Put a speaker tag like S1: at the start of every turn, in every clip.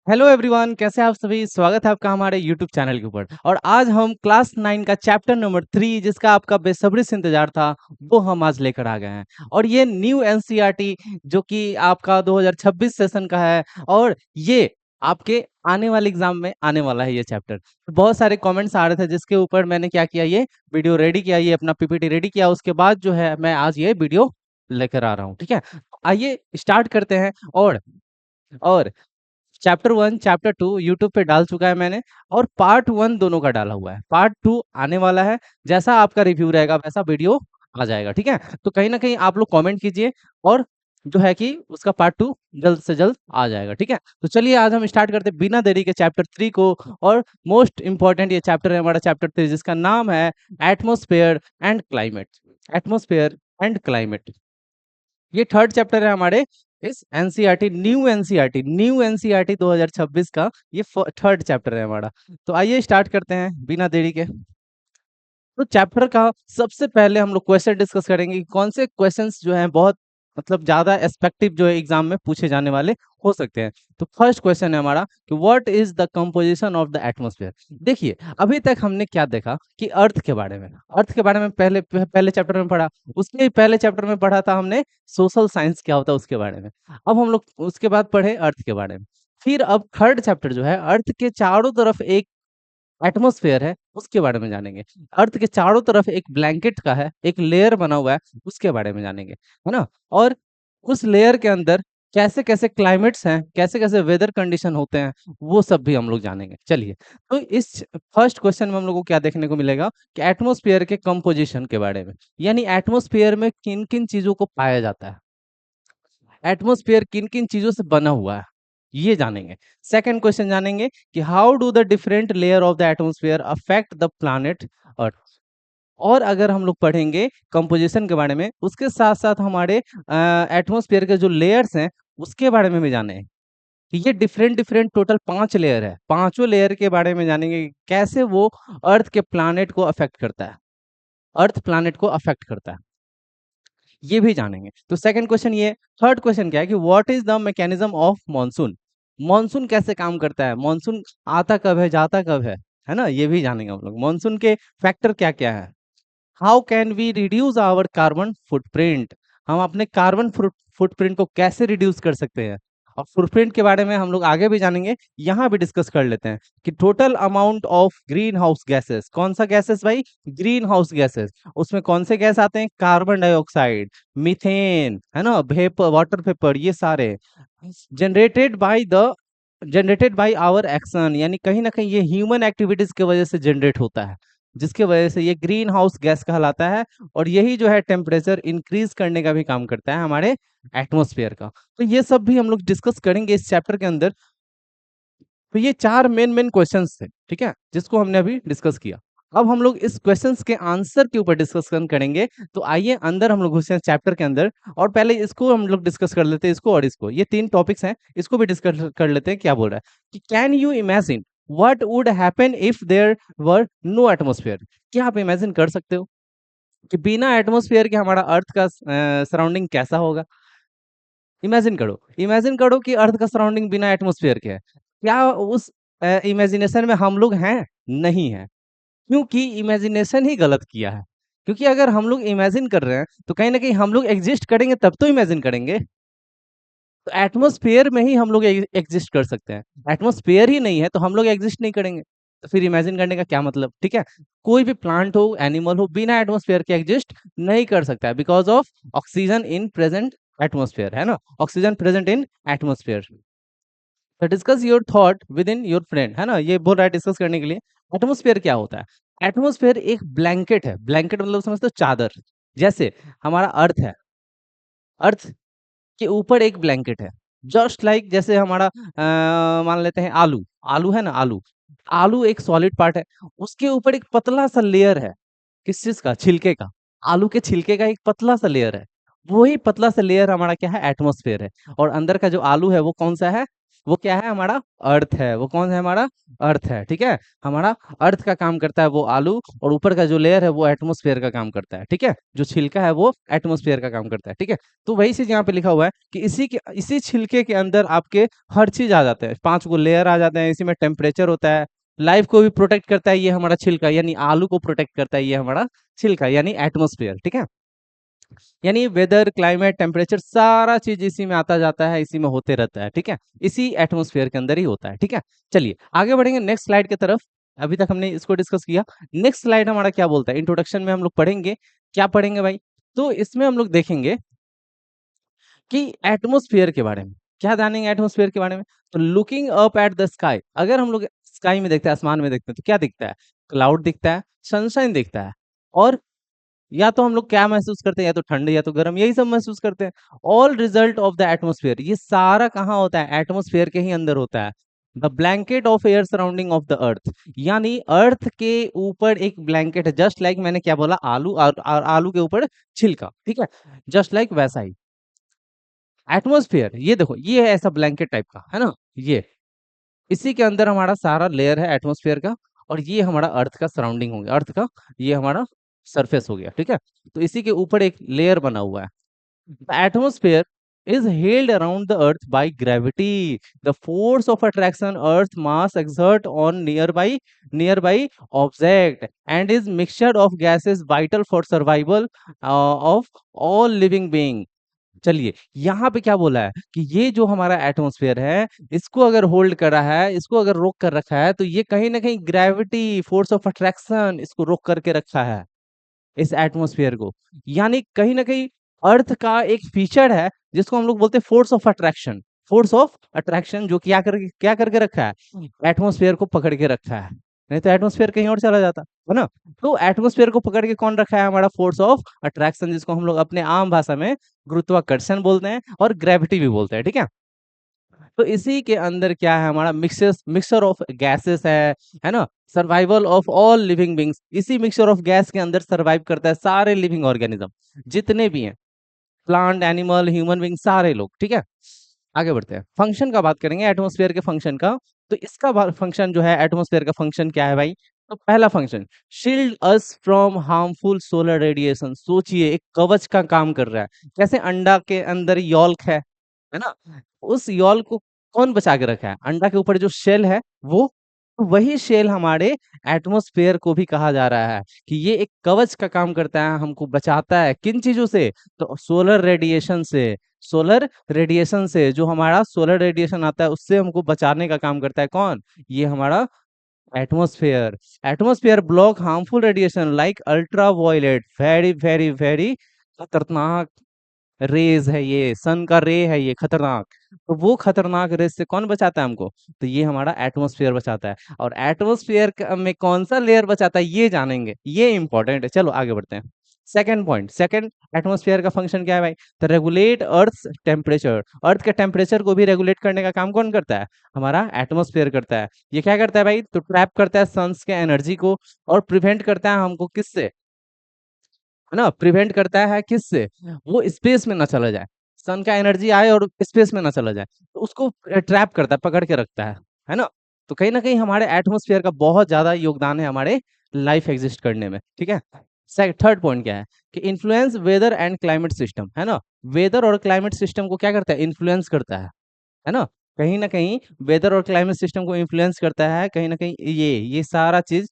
S1: Hello everyone, कैसे हैं आप सभी। स्वागत है आपका हमारे यूट्यूब चैनल के ऊपर। और आज हम क्लास 9 का चैप्टर नंबर 3 जिसका आपका बेसब्री से इंतजार था वो हम आज लेकर आ गए हैं। और ये न्यू एनसीईआरटी जो कि आपका 2026 सेशन का है। और ये आपके आने वाले एग्जाम में आने वाला है ये चैप्टर। बहुत सारे कमेंट्स आ रहे थे जिसके ऊपर मैंने क्या किया, ये वीडियो रेडी किया, ये अपना पीपीटी रेडी किया। उसके बाद जो है मैं आज ये वीडियो लेकर आ रहा हूँ। ठीक है, आइए स्टार्ट करते हैं। और चैप्टर 1 चैप्टर 2 यूट्यूब पे डाल चुका है मैंने। और पार्ट 1 दोनों का डाला हुआ है, पार्ट 2 आने वाला है। जैसा आपका रिव्यू रहेगा वैसा वीडियो आ जाएगा। ठीक है, तो कहीं ना कहीं आप लोग कमेंट कीजिए और जो है कि उसका पार्ट 2 जल्द से जल्द आ जाएगा। ठीक है, तो चलिए आज हम स्टार्ट करते हैं बिना देरी के चैप्टर 3 को। और मोस्ट इंपॉर्टेंट ये चैप्टर है हमारा, चैप्टर 3, जिसका नाम है atmosphere and climate. Atmosphere and climate, ये थर्ड चैप्टर है हमारे इस न्यू एनसीईआरटी 2026 का। ये थर्ड चैप्टर है हमारा। तो आइए स्टार्ट करते हैं बिना देरी के। तो चैप्टर का सबसे पहले हम लोग क्वेश्चन डिस्कस करेंगे कि कौन से क्वेश्चंस जो हैं बहुत मतलब ज्यादा एस्पेक्टिव जो है एग्जाम में पूछे जाने वाले हो सकते हैं। तो फर्स्ट क्वेश्चन है हमारा कि what is the composition of the atmosphere. देखिए, अभी तक हमने क्या देखा कि अर्थ के बारे में पहले पहले चैप्टर में पढ़ा। उसके पहले चैप्टर में पढ़ा था हमने सोशल साइंस क्या होता है उसके बारे में। अब हम लोग उसके बाद पढ़े अर्थ के बारे में। फिर अब थर्ड चैप्टर जो है अर्थ के चारों तरफ एक एटमॉस्फेयर है उसके बारे में जानेंगे। अर्थ के चारों तरफ एक ब्लैंकेट का है, एक लेयर बना हुआ है, उसके बारे में जानेंगे, है ना। और उस लेयर के अंदर कैसे कैसे क्लाइमेट्स हैं, कैसे कैसे वेदर कंडीशन होते हैं, वो सब भी हम लोग जानेंगे। चलिए, तो इस फर्स्ट क्वेश्चन में हम लोग को क्या देखने को मिलेगा कि एटमॉस्फेयर के कंपोजिशन के बारे में, यानी एटमॉस्फेयर में किन किन चीजों को पाया जाता है, एटमॉस्फेयर किन किन चीजों से बना हुआ है, ये जानेंगे। सेकंड क्वेश्चन जानेंगे कि how do the different layer of the atmosphere affect the planet earth. और अगर हम लोग पढ़ेंगे कंपोजिशन के बारे में, उसके साथ साथ हमारे एटमॉस्फेयर के जो लेयर्स हैं उसके बारे में भी जाने कि ये डिफरेंट डिफरेंट टोटल 5 लेयर है, पांचों लेयर के बारे में जानेंगे कि कैसे वो अर्थ के प्लैनेट को अफेक्ट करता है, अर्थ प्लैनेट को अफेक्ट करता है, ये भी जानेंगे। तो सेकंड क्वेश्चन ये। थर्ड क्वेश्चन क्या है कि what is the mechanism of monsoon. Monsoon कैसे काम करता है, मॉनसून आता कब है जाता कब है ना, ये भी जानेंगे हम लोग। मॉनसून के फैक्टर क्या क्या है। How can we reduce our carbon footprint, हम अपने कार्बन फुटप्रिंट को कैसे रिड्यूस कर सकते हैं। और फुटप्रिंट के बारे में हम लोग आगे भी जानेंगे, यहाँ भी डिस्कस कर लेते हैं कि total amount of green house gases, कौन सा गैसेस भाई, ग्रीन हाउस गैसेस। उसमें कौन से गैस आते हैं, कार्बन डाइऑक्साइड, मीथेन, है ना, वेपर, वाटर वेपर, ये सारे generated by the generated by our action, यानी कहीं ना कहीं ये ह्यूमन एक्टिविटीज की वजह से जनरेट होता है, जिसके वजह से ये ग्रीन हाउस गैस कहलाता है। और यही जो है टेम्परेचर इंक्रीज करने का भी काम करता है हमारे एटमॉस्फेयर का। तो ये सब भी हम लोग डिस्कस करेंगे इस चैप्टर के अंदर। तो ये चार मेन मेन क्वेश्चंस थे, ठीक है, जिसको हमने अभी डिस्कस किया। अब हम लोग इस क्वेश्चंस के आंसर के ऊपर डिस्कशन करेंगे। तो आइए अंदर हम लोग घुसे हैं चैप्टर के अंदर। और पहले इसको हम लोग डिस्कस कर लेते हैं, इसको और इसको, ये तीन टॉपिक्स हैं, इसको भी डिस्कस कर लेते हैं। क्या बोल रहा है कि can you imagine what would happen if there were no atmosphere. क्या आप इमेजिन कर सकते हो कि बिना एटमॉस्फेयर के हमारा अर्थ का सराउंडिंग कैसा होगा। इमेजिन करो कि अर्थ का सराउंडिंग बिना एटमॉस्फेयर के है। क्या उस इमेजिनेशन में हम लोग हैं, नहीं है, क्योंकि इमेजिनेशन ही गलत किया है। क्योंकि अगर हम लोग इमेजिन कर रहे हैं तो कहीं ना कहीं हम लोग एग्जिस्ट करेंगे तब तो इमेजिन करेंगे। तो एटमॉस्फेयर में ही हम लोग एग्जिस्ट कर सकते हैं, एटमॉस्फेयर ही नहीं है तो हम लोग एग्जिस्ट नहीं करेंगे। तो फिर इमेजिन करने का क्या मतलब, ठीक है। कोई भी प्लांट हो, एनिमल हो, बिना एटमॉस्फेयर के एग्जिस्ट नहीं कर सकता है, because of oxygen in present atmosphere, है ना, ऑक्सीजन प्रेजेंट इन एटमॉस्फेयर। तो discuss your thought with in your friend, है ना, ये बोल रहा है डिस्कस करने के लिए। एटमॉस्फेयर क्या होता है, एटमॉस्फेयर एक ब्लैंकेट है। ब्लैंकेट मतलब समझते हो, चादर। जैसे हमारा अर्थ है, अर्थ के ऊपर एक ब्लैंकेट है। जस्ट लाइक जैसे हमारा मान लेते हैं आलू, आलू है ना, आलू, आलू एक सॉलिड पार्ट है, उसके ऊपर एक पतला सा लेयर है, किस चीज का, छिलके का। आलू के छिलके का एक पतला सा लेयर है, वही पतला सा लेयर हमारा क्या है, एटमॉस्फेयर है। और अंदर का जो आलू है वो कौन सा है, वो क्या है? हमारा अर्थ है। वो कौन है? हमारा अर्थ है। ठीक है, हमारा अर्थ का काम करता है वो आलू, और ऊपर का जो लेयर है वो एटमोस्फेयर का काम करता है। ठीक है, जो छिलका है वो एटमोस्फेयर का काम करता है। ठीक है, तो वही चीज यहाँ पे लिखा हुआ है कि इसी छिलके के अंदर आपके हर चीज आ जाते हैं, 5 गो लेयर आ जाते हैं, इसी में टेम्परेचर होता है, लाइफ को भी प्रोटेक्ट करता है ये हमारा छिलका, यानी आलू को प्रोटेक्ट करता है ये हमारा छिलका, यानी एटमोस्फेयर। ठीक है, यानी वेदर, क्लाइमेट, टेम्परेचर, सारा चीज इसी में आता जाता है, इसी में होते रहता है। ठीक है, इसी एटमोस्फेयर के अंदर ही होता है। ठीक है, चलिए आगे बढ़ेंगे नेक्स्ट स्लाइड की तरफ। अभी तक हमने इसको डिस्कस किया। नेक्स्ट स्लाइड हमारा क्या बोलता है? इंट्रोडक्शन में हम लोग पढ़ेंगे, क्या पढ़ेंगे भाई? तो इसमें हम लोग देखेंगे कि एटमॉस्फेयर के बारे में क्या जानेंगे। एटमॉस्फेयर के बारे में तो looking up at the sky, अगर हम लोग स्काई में देखते हैं, आसमान में देखते हैं, तो क्या दिखता है? क्लाउड दिखता है, सनशाइन दिखता है, और या तो हम लोग क्या महसूस करते हैं? या तो ठंड या तो गर्म, यही सब महसूस करते हैं। All result of the atmosphere, ये सारा कहाँ होता है? एटमोस्फेयर के ही अंदर होता है। The blanket of air surrounding of the earth, यानी अर्थ के ऊपर एक ब्लैंकेट है, जस्ट लाइक मैंने क्या बोला? आलू, आलू के ऊपर छिलका। ठीक है, जस्ट लाइक वैसा ही एटमॉस्फेयर, ये देखो, ये है ऐसा ब्लैंकेट टाइप का, है ना? ये इसी के अंदर हमारा सारा लेयर है एटमॉस्फेयर का, और ये हमारा अर्थ का सराउंडिंग हो गया, अर्थ का ये हमारा सरफेस हो गया। ठीक है, तो इसी के ऊपर एक लेयर बना हुआ है। The atmosphere is held around the earth by gravity, the force of attraction earth mass exert on nearby object, and is mixture of gases vital for survival of all living being। चलिए, यहाँ पे क्या बोला है कि ये जो हमारा एटमॉस्फेयर है, इसको अगर होल्ड कर रहा है, इसको अगर रोक कर रखा है, तो ये कहीं ना कहीं ग्रेविटी, फोर्स ऑफ अट्रैक्शन इसको रोक करके रखा है, इस एटमॉस्फेयर को। यानी कहीं ना कहीं अर्थ का एक फीचर है जिसको हम लोग बोलते हैं force of attraction. Force of attraction जो क्या करके रखा है? एटमॉस्फेयर को पकड़ के रखा है, नहीं तो एटमॉस्फेयर कहीं और चला जाता है ना। तो एटमॉस्फेयर को पकड़ के कौन रखा है? हमारा फोर्स ऑफ अट्रैक्शन, जिसको हम लोग अपने आम भाषा में गुरुत्वाकर्षण बोलते हैं और ग्रेविटी भी बोलते हैं। ठीक है, तो इसी के अंदर क्या है? हमारा मिक्सचर ऑफ गैसेस है ना? Survival of all living beings, इसी मिक्सचर ऑफ गैस के अंदर सर्वाइव करता है सारे लिविंग ऑर्गेनिज्म, जितने भी हैं, प्लांट, एनिमल, ह्यूमन बींग, सारे लोग। ठीक है, आगे बढ़ते हैं, फंक्शन का बात करेंगे, एटमॉस्फेयर के फंक्शन का। तो इसका फंक्शन जो है, एटमॉस्फेयर का फंक्शन क्या है भाई? तो पहला function, shield us from harmful solar radiation. सोचिए, एक कवच का काम कर रहा है, जैसे अंडा के अंदर यॉल्क है ना? उस यॉल को कौन बचा के रखा है? अंडा के ऊपर जो शेल है वो, तो वही शेल हमारे एटमॉस्फेयर को भी कहा जा रहा है कि ये एक कवच का काम करता है, हमको बचाता है किन चीजों से? तो सोलर रेडिएशन से। सोलर रेडिएशन से, जो हमारा सोलर रेडिएशन आता है उससे हमको बचाने का काम करता है कौन? ये हमारा atmosphere. Atmosphere block harmful radiation like ultra violet, very very very खतरनाक रेज है, ये सन का रे है, ये खतरनाक। तो वो खतरनाक रेज से कौन बचाता है हमको? तो ये हमारा एटमॉस्फेयर बचाता है। और एटमॉस्फेयर में कौन सा लेयर बचाता है ये जानेंगे, ये इंपॉर्टेंट है। चलो आगे बढ़ते हैं। सेकंड पॉइंट, सेकंड एटमॉस्फेयर का फंक्शन क्या है भाई? तो रेगुलेट अर्थ टेम्परेचर। अर्थ के टेम्परेचर को भी रेगुलेट करने का काम कौन करता है? हमारा एटमॉस्फेयर करता है। ये क्या करता है भाई? तो ट्रैप करता है सन्स के एनर्जी को, और प्रिवेंट करता है हमको किससे? है ना? प्रिवेंट करता है किससे? वो स्पेस में ना चला जाए, सन का एनर्जी आए और स्पेस में ना चला जाए, तो उसको ट्रैप करता है, पकड़ के रखता है ना? तो कहीं ना कहीं हमारे एटमॉस्फेयर का बहुत ज्यादा योगदान है हमारे लाइफ एग्जिस्ट करने में। ठीक है, थर्ड पॉइंट क्या है? कि influence weather and climate system, है ना? वेदर और क्लाइमेट सिस्टम को क्या करता है? इन्फ्लुएंस करता है ना? कहीं न कहीं वेदर और क्लाइमेट सिस्टम को इन्फ्लुएंस करता है, कहीं न कहीं ये सारा चीज़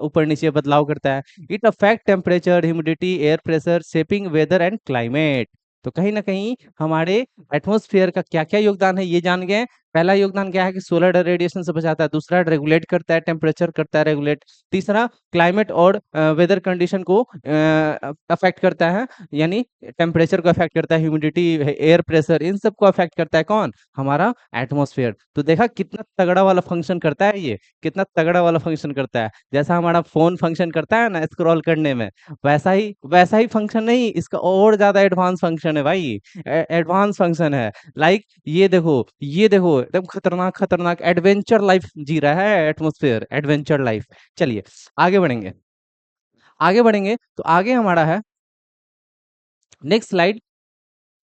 S1: ऊपर-नीचे बदलाव करता है। It affect temperature, humidity, air pressure, shaping weather and climate. तो कहीं न कहीं हमारे एटमॉस्फेयर का क्या-क्या योगदान है ये जान गए। पहला योगदान क्या है? कि सोलर रेडिएशन से बचाता है, दूसरा रेगुलेट करता है, टेम्परेचर करता है रेगुलेट, तीसरा क्लाइमेट और वेदर कंडीशन को अफेक्ट करता है, यानी टेम्परेचर को अफेक्ट करता है, ह्यूमिडिटी, एयर प्रेशर, इन सब को अफेक्ट करता है कौन? हमारा एटमॉस्फेयर। तो देखा कितना तगड़ा वाला फंक्शन करता है ये, कितना तगड़ा वाला फंक्शन करता है। जैसा हमारा फोन फंक्शन करता है ना स्क्रॉल करने में, वैसा ही फंक्शन नहीं, इसका और ज्यादा एडवांस फंक्शन है भाई। एडवांस फंक्शन है। लाइक ये देखो एकदम खतरनाक खतरनाक एडवेंचर लाइफ जी रहा है एटमॉस्फेयर, एडवेंचर लाइफ। चलिए आगे बढ़ेंगे, आगे बढ़ेंगे तो आगे हमारा है next slide.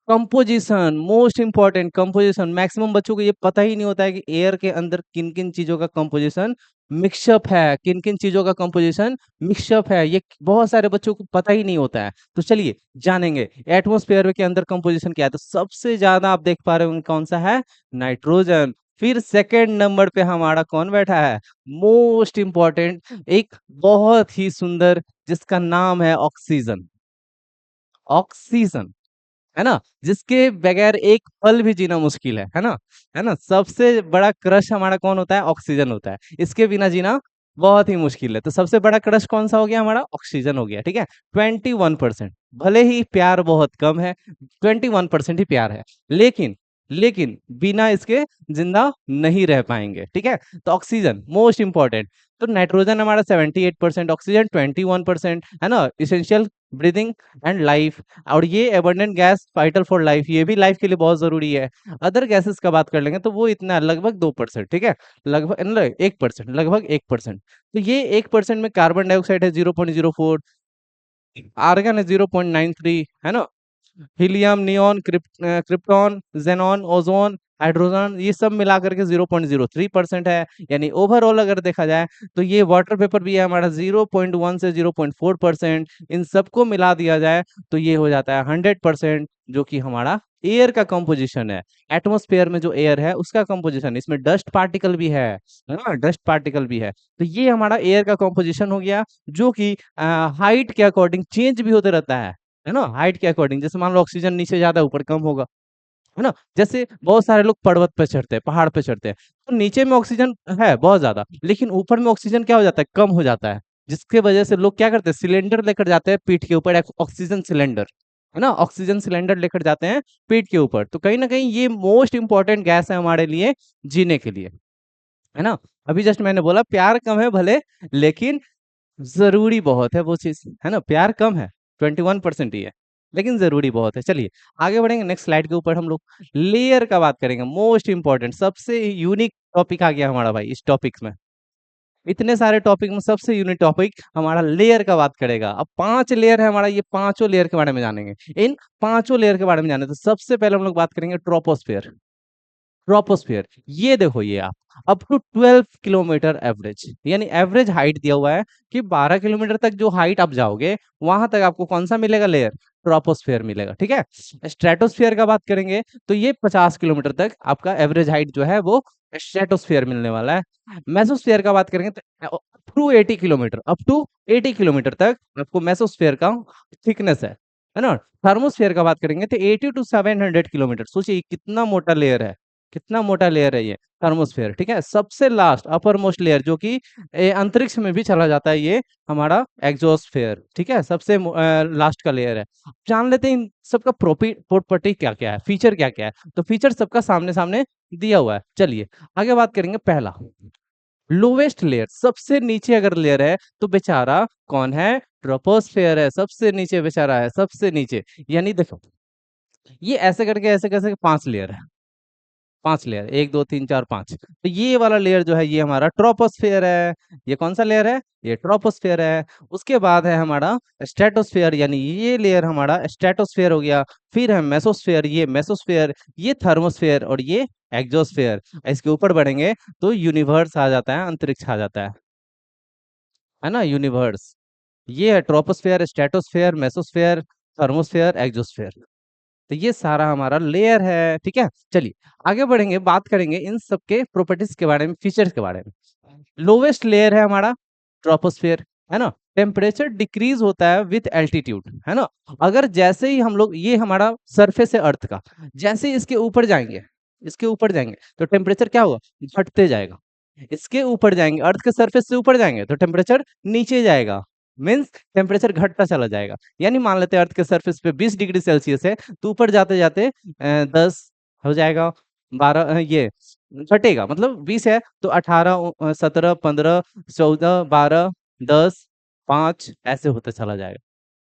S1: Composition most important, composition maximum बच्चों को ये पता ही नहीं होता है कि एयर के अंदर किन किन चीजों का कंपोजिशन मिक्सअप है, किन किन चीजों का कंपोजिशन मिक्सअप है, ये बहुत सारे बच्चों को पता ही नहीं होता है। तो चलिए जानेंगे एटमॉस्फेयर के अंदर कंपोजिशन क्या है। तो सबसे ज्यादा आप देख पा रहे हो कौन सा है, नाइट्रोजन। फिर सेकंड नंबर पे हमारा कौन बैठा है, मोस्ट इंपॉर्टेंट, एक बहुत ही सुंदर, जिसका नाम है ऑक्सीजन। ऑक्सीजन, है ना, जिसके बगैर एक पल भी जीना मुश्किल है ना, है ना। सबसे बड़ा क्रश हमारा कौन होता है, ऑक्सीजन होता है, इसके बिना जीना बहुत ही मुश्किल है। तो सबसे बड़ा क्रश कौन सा हो गया, हमारा ऑक्सीजन हो गया, ठीक है। 21%, भले ही प्यार बहुत कम है, 21% ही प्यार है, लेकिन लेकिन बिना इसके जिंदा नहीं रह पाएंगे, ठीक है। तो ऑक्सीजन मोस्ट इंपॉर्टेंट। तो नाइट्रोजन हमारा 78%, ऑक्सीजन 21%, है ना, इसेंशियल ब्रीदिंग एंड लाइफ। और ये abundant gas vital for life, ये भी लाइफ के लिए बहुत जरूरी है। अदर गैसेस का बात कर लेंगे तो वो इतना लगभग 2%, ठीक है, लगभग 1%, लगभग 1%। तो ये 1% में कार्बन डाइऑक्साइड है 0.04, आर्गन है 0.93, है ना, helium, neon, krypton, xenon, ozone, hydrogen, ये सब मिला करके 0.03% है। यानी ओवरऑल अगर देखा जाए तो ये वाटर पेपर भी है हमारा 0.1 से 0.4%। इन सबको मिला दिया जाए तो ये हो जाता है 100%, जो कि हमारा एयर का कंपोजिशन है। एटमॉस्फेयर में जो एयर है उसका कंपोजिशन, इसमें डस्ट पार्टिकल भी है ना, डस्ट पार्टिकल भी है। तो ये हमारा एयर का कंपोजिशन हो गया, जो कि हाइट के अकॉर्डिंग चेंज भी होते रहता है ना, हाइट के अकॉर्डिंग। जैसे मान लो ऑक्सीजन नीचे ज्यादा ऊपर कम होगा, है ना। जैसे बहुत सारे लोग पर्वत पे चढ़ते हैं, पहाड़ पे चढ़ते हैं, तो नीचे में ऑक्सीजन है बहुत ज्यादा, लेकिन ऊपर में ऑक्सीजन क्या हो जाता है, कम हो जाता है। जिसके वजह से लोग क्या करते हैं, सिलेंडर लेकर जाते हैं पीठ के ऊपर, ऑक्सीजन सिलेंडर, है ना, ऑक्सीजन सिलेंडर लेकर जाते हैं पीठ के ऊपर। तो कहीं ना कहीं ये मोस्ट इंपॉर्टेंट गैस है हमारे लिए जीने के लिए, है ना। अभी जस्ट मैंने बोला प्यार कम है भले, लेकिन जरूरी बहुत है वो चीज, है ना। प्यार कम है, 21% ही है, लेकिन जरूरी बहुत है। चलिए आगे बढ़ेंगे, नेक्स्ट स्लाइड के ऊपर हम लोग लेयर का बात करेंगे। मोस्ट इंपॉर्टेंट, सबसे यूनिक टॉपिक आ गया हमारा भाई इस टॉपिक में। इतने सारे टॉपिक में सबसे यूनिक टॉपिक हमारा लेयर का बात करेगा। अब 5 लेयर है हमारा, ये पांचों लेयर के बारे में जानेंगे। इन पांचों लेयर के बारे में जाने तो सबसे पहले हम लोग बात करेंगे ट्रोपोस्फेयर। ट्रोपोस्फियर, ये देखो, ये आप अप टू 12 किलोमीटर एवरेज, यानी एवरेज हाइट दिया हुआ है कि 12 किलोमीटर तक जो हाइट आप जाओगे वहां तक आपको कौन सा मिलेगा, लेयर, ट्रोपोस्फियर मिलेगा, ठीक है। स्ट्रेटोस्फियर का बात करेंगे तो ये 50 किलोमीटर तक आपका एवरेज हाइट जो है वो स्ट्रेटोस्फियर मिलने वाला है। मेसोस्फियर का बात करेंगे तो अप टू 80 किलोमीटर तक आपको मेसोस्फियर का थिकनेस है ना। थर्मोस्फियर का बात करेंगे तो 80 to 700 किलोमीटर, सोचिए कितना मोटा लेयर है, कितना मोटा लेयर है ये थर्मोस्फेयर, ठीक है। सबसे लास्ट अपर मोस्ट लेयर जो कि अंतरिक्ष में भी चला जाता है, ये हमारा एग्जोस्फेयर, ठीक है, सबसे लास्ट का लेयर है। जान लेते हैं इन सबका प्रॉपर्टी क्या क्या है, फीचर क्या क्या है। तो फीचर सबका सामने सामने दिया हुआ है। चलिए आगे बात करेंगे। पहला, लोवेस्ट लेयर, सबसे नीचे अगर लेयर है तो बेचारा कौन है, ट्रोपोस्फेयर है, सबसे नीचे बेचारा है, सबसे नीचे। यानी देखो ये ऐसे करके ऐसे कैसे 5 लेयर है, 5 लेयर, 1 2 3 4 5। तो ये वाला लेयर जो है ये हमारा ट्रोपोस्फेयर है। ये कौन सा लेयर है, ये ट्रोपोस्फेयर है। उसके बाद है हमारा स्ट्रेटोस्फेयर, यानी ये लेयर हमारा स्ट्रेटोस्फेयर हो गया। फिर है मेसोस्फेयर, ये मेसोस्फेयर, ये थर्मोस्फेयर और ये एक्सोस्फेयर। इसके ऊपर बढ़ेंगे तो यूनिवर्स आ जाता है, अंतरिक्ष आ जाता है ना, यूनिवर्स। ये है troposphere, stratosphere, mesosphere, thermosphere, exosphere. तो ये सारा हमारा लेयर है, ठीक है। चलिए आगे बढ़ेंगे, बात करेंगे इन सब के प्रॉपर्टीज के बारे में, फीचर्स के बारे में। लोवेस्ट लेयर है हमारा ट्रोपोस्फेयर, है ना। टेम्परेचर डिक्रीज होता है विथ एल्टीट्यूड, है ना। अगर जैसे ही हम लोग, ये हमारा सरफेस है अर्थ का, जैसे ही इसके ऊपर जाएंगे, इसके ऊपर जाएंगे तो टेम्परेचर क्या होगा, घटते जाएगा। इसके ऊपर जाएंगे, अर्थ के सरफेस से ऊपर जाएंगे तो टेम्परेचर नीचे जाएगा, मीन्स टेम्परेचर घटता चला जाएगा। यानी मान लेते हैं अर्थ के सरफेस पे 20 डिग्री सेल्सियस है, तो ऊपर जाते जाते 10 हो जाएगा, 12, ये घटेगा, मतलब 20 है तो 18, 17, 15, 14, 12, 10, 5 ऐसे होते चला जाएगा।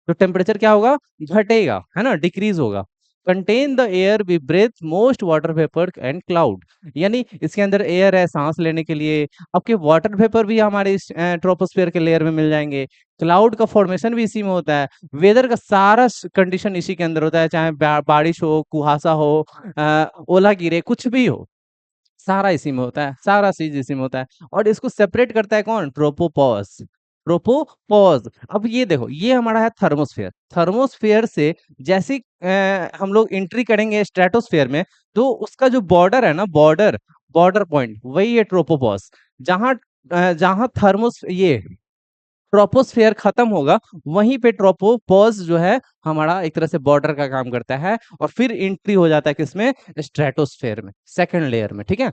S1: तो टेम्परेचर क्या होगा, घटेगा, है ना, डिक्रीज होगा। Contain the air we breathe most water vapour and cloud. यानी इसके अंदर एयर है सांस लेने के लिए। आपके वाटर वेपर भी हमारे इस ट्रोपोस्फेयर के लेयर में मिल जाएंगे। क्लाउड का फॉर्मेशन भी इसी में होता है। वेदर का सारा कंडीशन इसी के अंदर होता है, चाहे बारिश हो, कुहासा हो, ओला गिरे, कुछ भी हो, सारा इसी में होता है, सारा चीज इसी में होता है। और इसको सेपरेट करता है कौन? ट्रोपोपॉज। ट्रोपोपॉज। अब ये देखो, ये हमारा है थर्मोस्फेयर। थर्मोस्फेयर से जैसे ही, हम लोग एंट्री करेंगे स्ट्रेटोस्फेयर में, तो उसका जो बॉर्डर है ना, बॉर्डर बॉर्डर पॉइंट, वही है ट्रोपोपॉज। जहां जहां थर्मोस ये ट्रोपोस्फेयर खत्म होगा, वहीं पे ट्रोपोपॉज जो है हमारा एक तरह से बॉर्डर का काम करता है, और फिर एंट्री हो जाता है किसमें? स्ट्रेटोस्फेयर में, सेकंड लेयर में। ठीक है,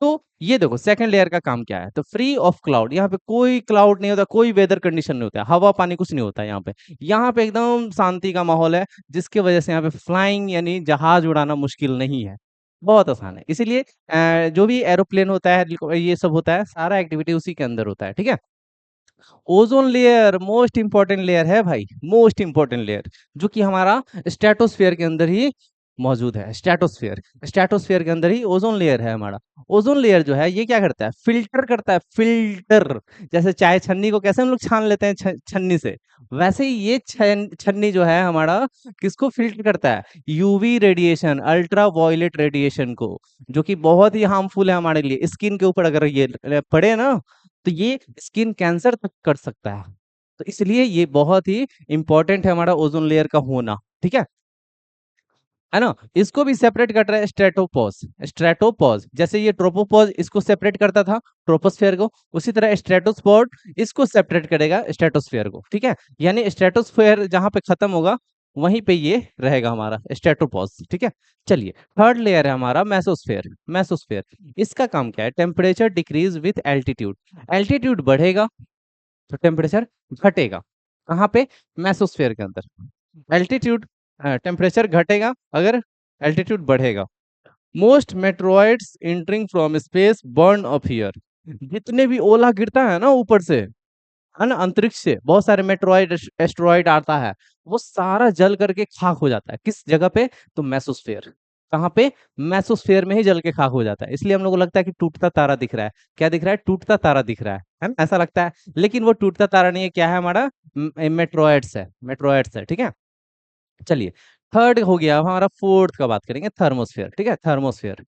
S1: तो ये देखो सेकंड लेयर का काम क्या है। तो फ्री ऑफ क्लाउड, यहाँ पे कोई क्लाउड नहीं होता, कोई वेदर कंडीशन नहीं होता है, हवा पानी कुछ नहीं होता है यहाँ पे। यहाँ पे एकदम शांति का माहौल है, जिसकी वजह से यहाँ पे फ्लाइंग यानी जहाज उड़ाना मुश्किल नहीं है, बहुत आसान है। इसीलिए जो भी एरोप्लेन होता है, ये सब होता है, सारा एक्टिविटी उसी के अंदर होता है। ठीक है, ozone layer most important layer है भाई, मोस्ट इंपॉर्टेंट लेयर, जो कि हमारा स्ट्रेटोस्फेयर के अंदर ही मौजूद है। स्ट्रेटोस्फेयर, स्ट्रेटोस्फेयर के अंदर ही ओजोन लेयर है हमारा। ओजोन लेयर जो है ये क्या करता है? फिल्टर करता है, फिल्टर। जैसे चाय छन्नी को कैसे हम लोग छान लेते हैं छन्नी से, वैसे ही ये छन्नी जो है हमारा किसको फिल्टर करता है? UV radiation, ultra violet radiation को, जो कि बहुत ही हार्मफुल है हमारे लिए। स्किन के ऊपर अगर ये पड़े ना, तो ये स्किन कैंसर तक कर सकता है। तो इसलिए ये बहुत ही इंपॉर्टेंट है हमारा ओजोन लेयर का होना। ठीक है ना? इसको भी सेपरेट कर रहा है स्ट्रेटोपॉज। स्ट्रेटोपॉज जैसे ये ट्रोपोपॉज इसको सेपरेट करता था ट्रोपोस्फेयर को, उसी तरह स्ट्रेटोस्फोर्ड इसको सेपरेट करेगा स्ट्रेटोस्फेयर को। ठीक है, यानी स्ट्रेटोस्फेयर जहां पे खत्म होगा, वहीं पे ये रहेगा हमारा स्ट्रेटोपॉज। ठीक है, चलिए थर्ड लेयर है हमारा मेसोस्फेयर। मेसोस्फेयर, इसका काम क्या है? Temperature decrease with altitude. Altitude बढ़ेगा तो टेम्परेचर घटेगा। कहाँ पे? मेसोस्फेयर के अंदर। एल्टीट्यूड, टेम्परेचर घटेगा अगर एल्टीट्यूड बढ़ेगा। Most meteoroids entering from space burn off here. जितने भी ओला गिरता है ना ऊपर से, है ना, अंतरिक्ष से बहुत सारे मेट्रोइड एस्ट्रॉइड आता है, वो सारा जल करके खाक हो जाता है। किस जगह पे? तो मेसोस्फेयर। कहाँ पे? मेसोस्फेयर में ही जल के खाक हो जाता है। इसलिए हम लोग को लगता है कि टूटता तारा दिख रहा है। क्या दिख रहा है? टूटता तारा दिख रहा है ना? ऐसा लगता है, लेकिन वो टूटता तारा नहीं है, क्या है हमारा? मेट्रोइड्स है, मेट्रोइड्स है। ठीक है, चलिए थर्ड हो गया। अब हमारा फोर्थ का बात करेंगे, थर्मोस्फेयर। ठीक है, thermosphere.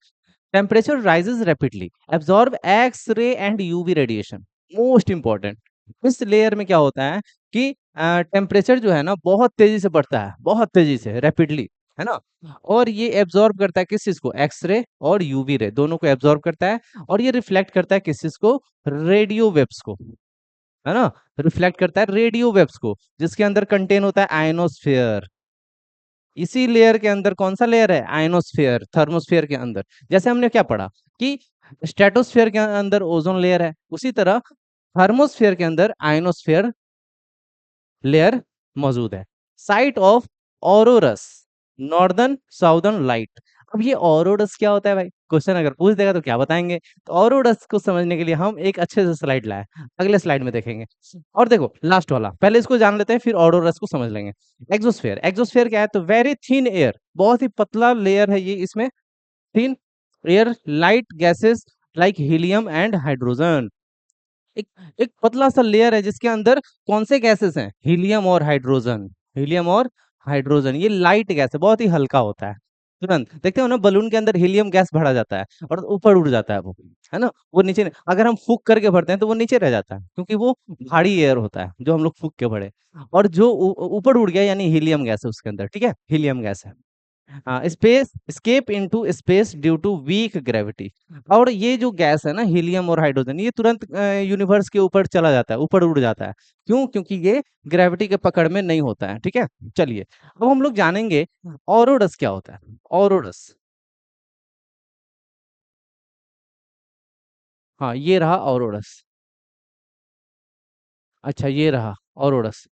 S1: Temperature rises rapidly, absorb X ray and UV radiation. Most important, इस लेयर में क्या होता है कि टेम्परेचर जो है ना बहुत तेजी से बढ़ता है, बहुत तेजी से, रैपिडली, है ना। और ये एब्जॉर्ब करता है किस चीज को? एक्स रे और यूवी रे, दोनों को एब्जॉर्ब करता है। और ये रिफ्लेक्ट करता है किस चीज को? रेडियो वेव्स को, है ना। रिफ्लेक्ट करता है रेडियो वेव्स को, जिसके अंदर कंटेन होता है आयनोस्फेयर। इसी लेयर के अंदर कौन सा लेयर है? आयनोस्फेयर, थर्मोस्फेयर के अंदर। जैसे हमने क्या पढ़ा कि स्ट्रेटोस्फेयर के अंदर ओजोन लेयर है, उसी तरह थर्मोस्फेयर के अंदर आयनोस्फेयर लेयर मौजूद है। Sight of auroras, northern southern light. अब ये ऑरोरस क्या होता है भाई? क्वेश्चन अगर पूछ देगा तो क्या बताएंगे? तो ऑरोरस को समझने के लिए हम एक अच्छे से स्लाइड लाए, अगले स्लाइड में देखेंगे। और देखो लास्ट वाला, पहले इसको जान लेते हैं, फिर ऑरोरस को समझ लेंगे। एक्सोस्फेयर, एक्सोस्फेयर क्या है? तो वेरी थिन एयर, बहुत ही पतला लेयर है ये, इसमें thin air light gases like helium and hydrogen. एक एक पतला सा लेयर है जिसके अंदर कौन से गैसेस हैं? हीलियम और हाइड्रोजन। हीलियम और हाइड्रोजन, ये लाइट गैस है, बहुत ही हल्का होता है। तुरंत देखते हो ना, बलून के अंदर हीलियम गैस भरा जाता है और ऊपर उड़ जाता है वो, है ना। वो नीचे अगर हम फूक करके भरते हैं तो वो नीचे रह जाता है, क्योंकि वो भारी एयर होता है जो हम लोग फूक के भरे। और जो ऊपर उड़ गया यानी हीलियम गैस है उसके अंदर। ठीक है, हीलियम गैस है। Space escape into space due to weak gravity. और ये जो गैस है ना, हीलियम और हाइड्रोजन, ये तुरंत यूनिवर्स के ऊपर चला जाता है, ऊपर उड़ जाता है। क्यों? क्योंकि ये ग्रेविटी के पकड़ में नहीं होता है। ठीक है, चलिए अब हम लोग जानेंगे ऑरोडस क्या होता है। ऑरोडस, हाँ ये रहा ऑरोडस। अच्छा ये रहा ऑरोडस।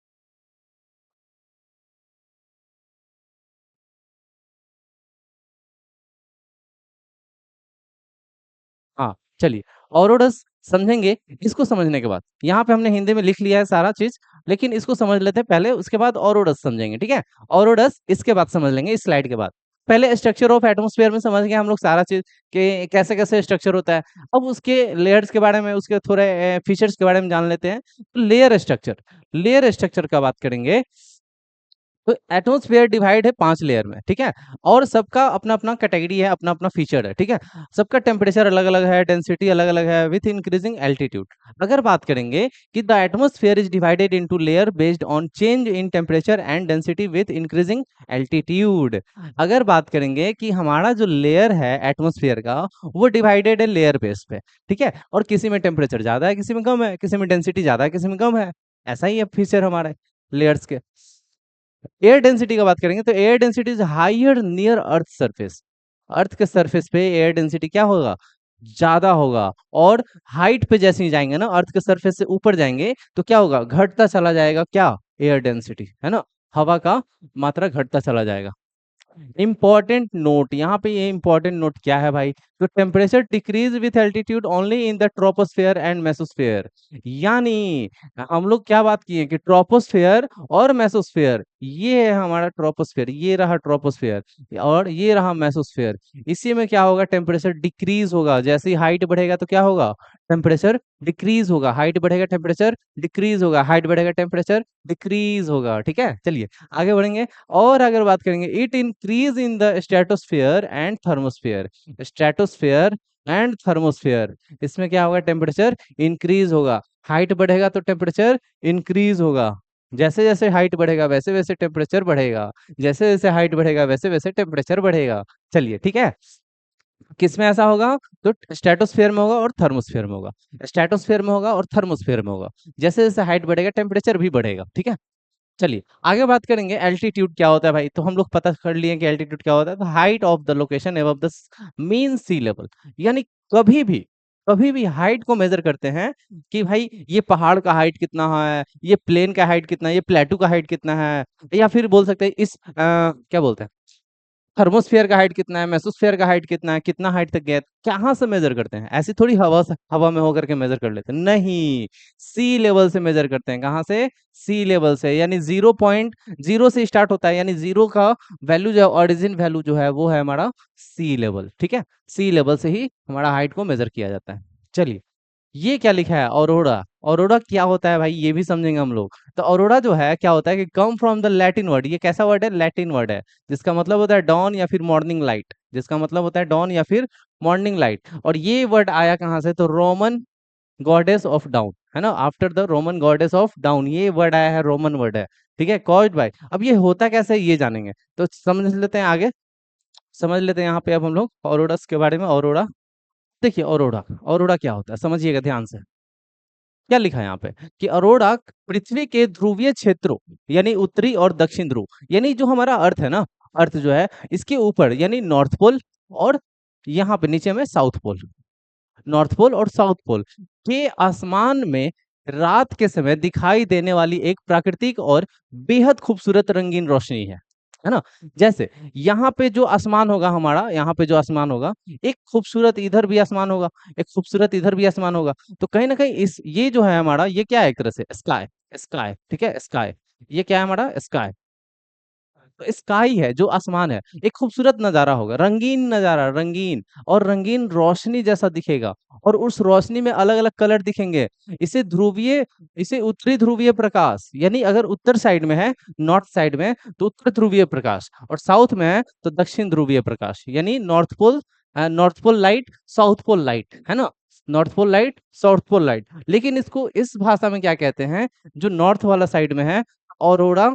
S1: हाँ चलिए, ऑरोडस समझेंगे। इसको समझने के बाद यहाँ पे हमने हिंदी में लिख लिया है सारा चीज, लेकिन इसको समझ लेते हैं पहले, उसके बाद ऑरोडस समझेंगे। ठीक है, ऑरोडस इसके बाद समझ लेंगे, इस स्लाइड के बाद। पहले स्ट्रक्चर ऑफ एटमॉस्फेयर में समझ गए हम लोग सारा चीज कि कैसे कैसे स्ट्रक्चर होता है। अब उसके लेयर्स के बारे में, उसके थोड़े फीचर्स के बारे में जान लेते हैं। तो लेयर स्ट्रक्चर का बात करेंगे तो एटमॉस्फेयर डिवाइड है 5 लेयर में, ठीक है। और सबका अपना अपना कैटेगरी है, अपना अपना फीचर है, ठीक है। सबका टेम्परेचर अलग अलग है, डेंसिटी अलग अलग है विथ इंक्रीजिंग एल्टीट्यूड। अगर बात करेंगे कि the atmosphere is divided into layer based on change in temperature and density with increasing altitude. अगर बात करेंगे कि हमारा जो लेयर है एटमॉस्फेयर का, वो डिवाइडेड है लेयर बेस पे, ठीक है। और किसी में टेम्परेचर ज्यादा है, किसी में कम है, किसी में डेंसिटी ज्यादा है, किसी में कम है। ऐसा ही है फीचर हमारे लेयर्स के। एयर डेंसिटी का बात करेंगे तो air density is higher near earth surface. Earth के सरफेस पे एयर डेंसिटी क्या होगा, ज्यादा होगा। और हाइट पे जैसे ही जाएंगे ना, अर्थ के सरफेस से ऊपर जाएंगे तो क्या होगा, घटता चला जाएगा, क्या, एयर डेंसिटी, है ना, हवा का मात्रा घटता चला जाएगा। इंपॉर्टेंट नोट, यहाँ पे ये इंपॉर्टेंट नोट क्या है भाई, तो temperature decrease with altitude only in the troposphere and mesosphere. यानी हम लोग क्या बात किए कि ट्रोपोस्फेयर और मेसोस्फेयर, ये है हमारा ट्रोपोस्फेयर, ये रहा ट्रोपोस्फेयर और ये रहा मेसोस्फेयर। इसी में क्या होगा, टेम्परेचर डिक्रीज होगा। जैसे ही हाइट बढ़ेगा तो क्या होगा, टेम्परेचर डिक्रीज होगा। हाइट बढ़ेगा टेम्परेचर डिक्रीज होगा, हाइट बढ़ेगा टेम्परेचर डिक्रीज होगा, ठीक है। चलिए आगे बढ़ेंगे। और अगर बात करेंगे, it increase in the stratosphere and thermosphere. Stratosphere and thermosphere, इसमें क्या होगा, टेम्परेचर इंक्रीज होगा। हाइट बढ़ेगा तो टेम्परेचर इंक्रीज होगा। जैसे जैसे हाइट बढ़ेगा वैसे वैसे टेम्परेचर बढ़ेगा, जैसे जैसे हाइट बढ़ेगा वैसे वैसे टेम्परेचर बढ़ेगा। चलिए ठीक है, किसमें ऐसा होगा, तो स्ट्रेटोस्फेयर में होगा और थर्मोस्फेयर में होगा। स्ट्रेटोस्फेयर में होगा और थर्मोस्फेयर में होगा। जैसे जैसे हाइट बढ़ेगा टेम्परेचर भी बढ़ेगा, ठीक है। चलिए आगे बात करेंगे, एल्टीट्यूड क्या होता है भाई। तो हम लोग पता कर लिए कि एल्टीट्यूड क्या होता है, तो height of the location above the mean sea level. यानी कभी भी कभी भी हाइट को मेजर करते हैं कि भाई ये पहाड़ का हाइट कितना है, ये प्लेन का हाइट कितना है, ये प्लेटू का हाइट कितना है, या फिर बोल सकते हैं इस क्या बोलते हैं, थर्मोस्फेयर का हाइट कितना है, मेसोस्फेयर का हाइट कितना है, कितना हाइट तक गया, कहाँ से मेजर करते हैं, ऐसी थोड़ी हवा से, हवा में होकर के मेजर कर लेते हैं, नहीं, सी लेवल से मेजर करते हैं। कहाँ से, सी लेवल से। यानी 0.0 से स्टार्ट होता है, यानी जीरो का वैल्यू जो है, ऑरिजिन वैल्यू जो है वो है हमारा सी लेवल, ठीक है। सी लेवल से ही हमारा हाइट को मेजर किया जाता है। चलिए, ये क्या लिखा है, ऑरोरा। ऑरोरा क्या होता है भाई, ये भी समझेंगे हम लोग। तो ऑरोरा जो है क्या होता है कि come from the Latin word, ये कैसा वर्ड है, लैटिन वर्ड है, जिसका मतलब होता है डॉन या फिर मॉर्निंग लाइट, जिसका मतलब होता है डॉन या फिर मॉर्निंग लाइट। और ये वर्ड आया कहाँ से, तो रोमन गॉडेस ऑफ डाउन, है ना, after the Roman goddess of down, ये वर्ड आया है, रोमन वर्ड है, ठीक है, कॉज्ड बाय। अब ये होता कैसे है ये जानेंगे, तो समझ लेते हैं आगे, समझ लेते हैं यहाँ पे अब हम लोग ऑरोरस के बारे में। ऑरोरा, देखिए ऑरोरा, ऑरोरा क्या होता है समझिएगा ध्यान से। क्या लिखा है यहाँ पे कि अरोड़ा पृथ्वी के ध्रुवीय क्षेत्रों, यानी उत्तरी और दक्षिण ध्रुव, यानी जो हमारा अर्थ है ना, अर्थ जो है इसके ऊपर यानी नॉर्थ पोल, और यहाँ पे नीचे में साउथ पोल, नॉर्थ पोल और साउथ पोल के आसमान में रात के समय दिखाई देने वाली एक प्राकृतिक और बेहद खूबसूरत रंगीन रोशनी है ना। जैसे यहाँ पे जो आसमान होगा हमारा, यहाँ पे जो आसमान होगा, एक खूबसूरत इधर भी आसमान होगा, एक खूबसूरत इधर भी आसमान होगा। तो कहीं ना कहीं इस ये जो है हमारा, ये क्या है, एक तरह से स्काई, स्काई, ठीक है, स्काई, ये क्या है हमारा, स्काई। तो स्काई है जो आसमान है, एक खूबसूरत नजारा होगा, रंगीन नजारा, रंगीन, और रंगीन रोशनी जैसा दिखेगा। और उस रोशनी में अलग अलग कलर दिखेंगे। इसे ध्रुवीय, इसे उत्तरी ध्रुवीय प्रकाश, यानी अगर उत्तर साइड में है, नॉर्थ साइड में, तो उत्तर ध्रुवीय प्रकाश, और साउथ में है तो दक्षिण ध्रुवीय प्रकाश, यानी north pole, north pole light, south pole light, है ना, north pole light, south pole light. लेकिन इसको इस भाषा में क्या कहते हैं, जो नॉर्थ वाला साइड में है, ऑरोरा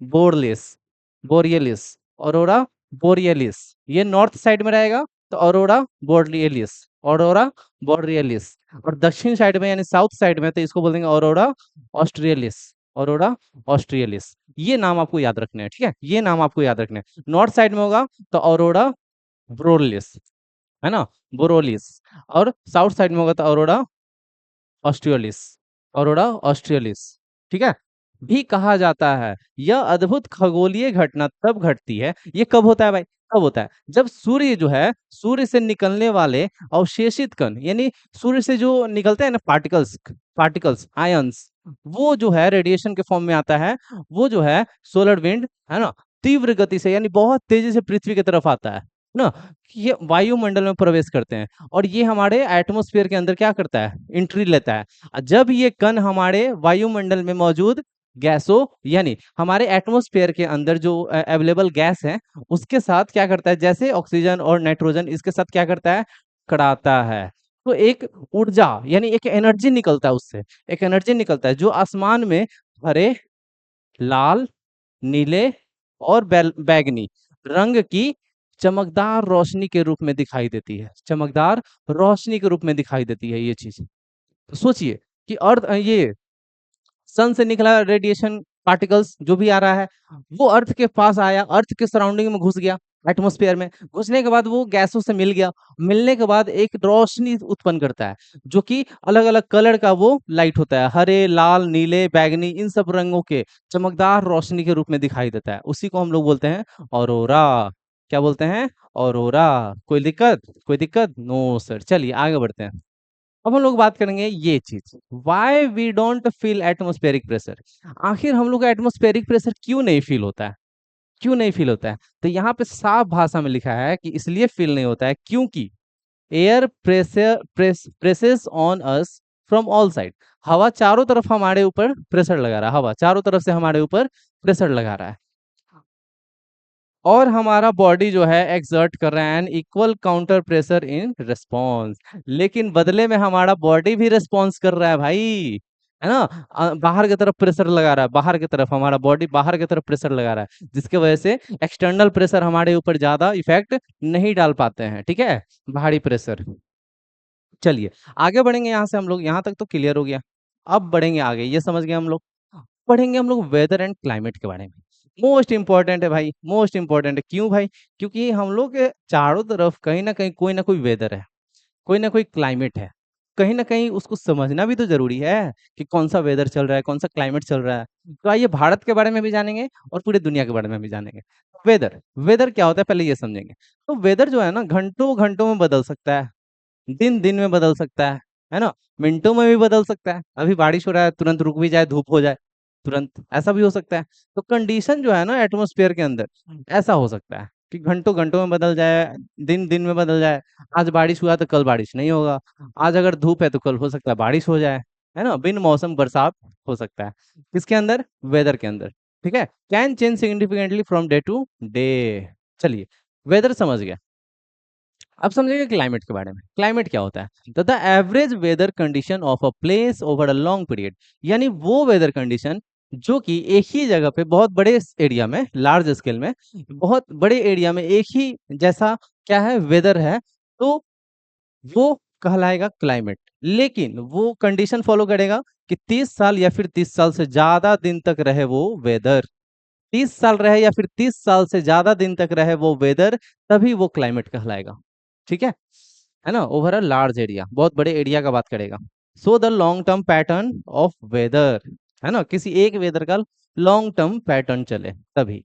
S1: बोरलेस, बोरियलिस, ऑरोरा बोरियलिस। ये नॉर्थ साइड में रहेगा तो ऑरोरा बोरियलिस, ऑरोरा बोरियलिस। और दक्षिण साइड में यानी साउथ साइड में तो इसको बोल देंगे ऑरोरा ऑस्ट्रियलिस, ऑरोरा ऑस्ट्रियलिस। ये नाम आपको याद रखने हैं, ठीक है, ये नाम आपको याद रखने हैं। नॉर्थ साइड में होगा तो ऑरोरा ब्रोलिस, है ना, बोरोलिस। और साउथ साइड में होगा तो ऑरोरा ऑस्ट्रियलिस, ऑरोरा ऑस्ट्रियलिस, ठीक है। भी कहा जाता है यह अद्भुत खगोलीय घटना तब घटती है, ये कब होता है भाई, कब होता है, जब सूर्य जो है, सूर्य से निकलने वाले अवशेषित कण, यानी सूर्य से जो निकलते हैं ना पार्टिकल्स, पार्टिकल्स आयंस, वो जो है रेडिएशन के फॉर्म में आता है, वो जो है सोलर विंड, है ना, तीव्र गति से यानी बहुत तेजी से पृथ्वी की तरफ आता है ना, ये वायुमंडल में प्रवेश करते हैं और ये हमारे एटमॉस्फेयर के अंदर क्या करता है, एंट्री लेता है। और जब ये कण हमारे वायुमंडल में मौजूद गैसों यानी हमारे एटमॉस्फेयर के अंदर जो अवेलेबल गैस है उसके साथ क्या करता है, जैसे ऑक्सीजन और नाइट्रोजन इसके साथ क्या करता है, टकराता है। तो एक ऊर्जा यानी एक एनर्जी निकलता है उससे, एक एनर्जी निकलता है जो आसमान में हरे, लाल, नीले और बैगनी रंग की चमकदार रोशनी के रूप में दिखाई देती है, चमकदार रोशनी के रूप में दिखाई देती है ये चीज। तो सोचिए कि अर्थ ये सन से निकला रेडिएशन पार्टिकल्स जो भी आ रहा है वो अर्थ के पास आया, अर्थ के सराउंडिंग में घुस गया, एटमॉस्फेयर में घुसने के बाद वो गैसों से मिल गया, मिलने के बाद एक रोशनी उत्पन्न करता है जो कि अलग अलग कलर का वो लाइट होता है, हरे, लाल, नीले, बैगनी, इन सब रंगों के चमकदार रोशनी के रूप में दिखाई देता है। उसी को हम लोग बोलते हैं ऑरोरा। क्या बोलते हैं, ऑरोरा। कोई दिक्कत, कोई दिक्कत नो सर। चलिए आगे बढ़ते हैं। अब हम लोग बात करेंगे ये चीज, why we don't feel atmospheric pressure. आखिर हम लोग का एटमोस्फेरिक प्रेशर क्यों नहीं फील होता है, क्यों नहीं फील होता है? तो यहाँ पे साफ भाषा में लिखा है कि इसलिए फील नहीं होता है क्योंकि air presses on us from all side. हवा चारों तरफ हमारे ऊपर प्रेशर लगा रहा है, हवा चारों तरफ से हमारे ऊपर प्रेशर लगा रहा है और हमारा बॉडी जो है एक्सर्ट कर रहा है an equal counter pressure in response. लेकिन बदले में हमारा बॉडी भी रिस्पॉन्स कर रहा है भाई, है ना। बाहर की तरफ प्रेशर लगा रहा है, बाहर की तरफ हमारा बॉडी बाहर की तरफ प्रेशर लगा रहा है जिसके वजह से एक्सटर्नल प्रेशर हमारे ऊपर ज्यादा इफेक्ट नहीं डाल पाते हैं, ठीक है, बाहरी प्रेशर। चलिए आगे बढ़ेंगे, यहाँ से हम लोग यहाँ तक तो क्लियर हो गया। अब बढ़ेंगे आगे, ये समझ गए हम लोग। पढ़ेंगे हम लोग वेदर एंड क्लाइमेट के बारे में। मोस्ट इंपॉर्टेंट है भाई, मोस्ट इंपॉर्टेंट है। क्यों भाई? क्योंकि हम लोग के चारों तरफ कहीं ना कहीं कोई ना कोई वेदर है, कोई ना कोई क्लाइमेट है। कहीं ना कहीं उसको समझना भी तो जरूरी है कि कौन सा वेदर चल रहा है, कौन सा क्लाइमेट चल रहा है। तो आइए भारत के बारे में भी जानेंगे और पूरी दुनिया के बारे में भी जानेंगे। वेदर, वेदर क्या होता है पहले ये समझेंगे। तो वेदर जो है ना घंटों घंटों में बदल सकता है, दिन दिन में बदल सकता है ना, मिनटों में भी बदल सकता है। अभी बारिश हो रहा है तुरंत रुक भी जाए, धूप हो जाए तुरंत, ऐसा भी हो सकता है। तो कंडीशन जो है ना एटमॉस्फेयर के अंदर ऐसा हो सकता है कि घंटों घंटों में बदल जाए, दिन दिन में बदल जाए। आज बारिश हुआ तो कल बारिश नहीं होगा, आज अगर धूप है तो कल हो सकता है बारिश हो जाए, है ना। बिन मौसम बरसात हो सकता है किसके अंदर, वेदर के अंदर, ठीक है। Can change significantly from day to day. चलिए वेदर समझ गया, अब समझेंगे क्लाइमेट के बारे में। क्लाइमेट क्या होता है? तो the average weather condition of a place over a long period, यानी वो वेदर कंडीशन जो कि एक ही जगह पे बहुत बड़े एरिया में, लार्ज स्केल में, बहुत बड़े एरिया में एक ही जैसा क्या है वेदर है, तो वो कहलाएगा क्लाइमेट। लेकिन वो कंडीशन फॉलो करेगा कि 30 साल या फिर 30 साल से ज्यादा दिन तक रहे वो वेदर, 30 साल रहे या फिर 30 साल से ज्यादा दिन तक रहे वो वेदर, तभी वो क्लाइमेट कहलाएगा, ठीक है ना। ओवर अ लार्ज एरिया, बहुत बड़े एरिया का बात करेगा। So the long term pattern of weather, है ना, किसी एक वेदर का लॉन्ग टर्म पैटर्न चले तभी।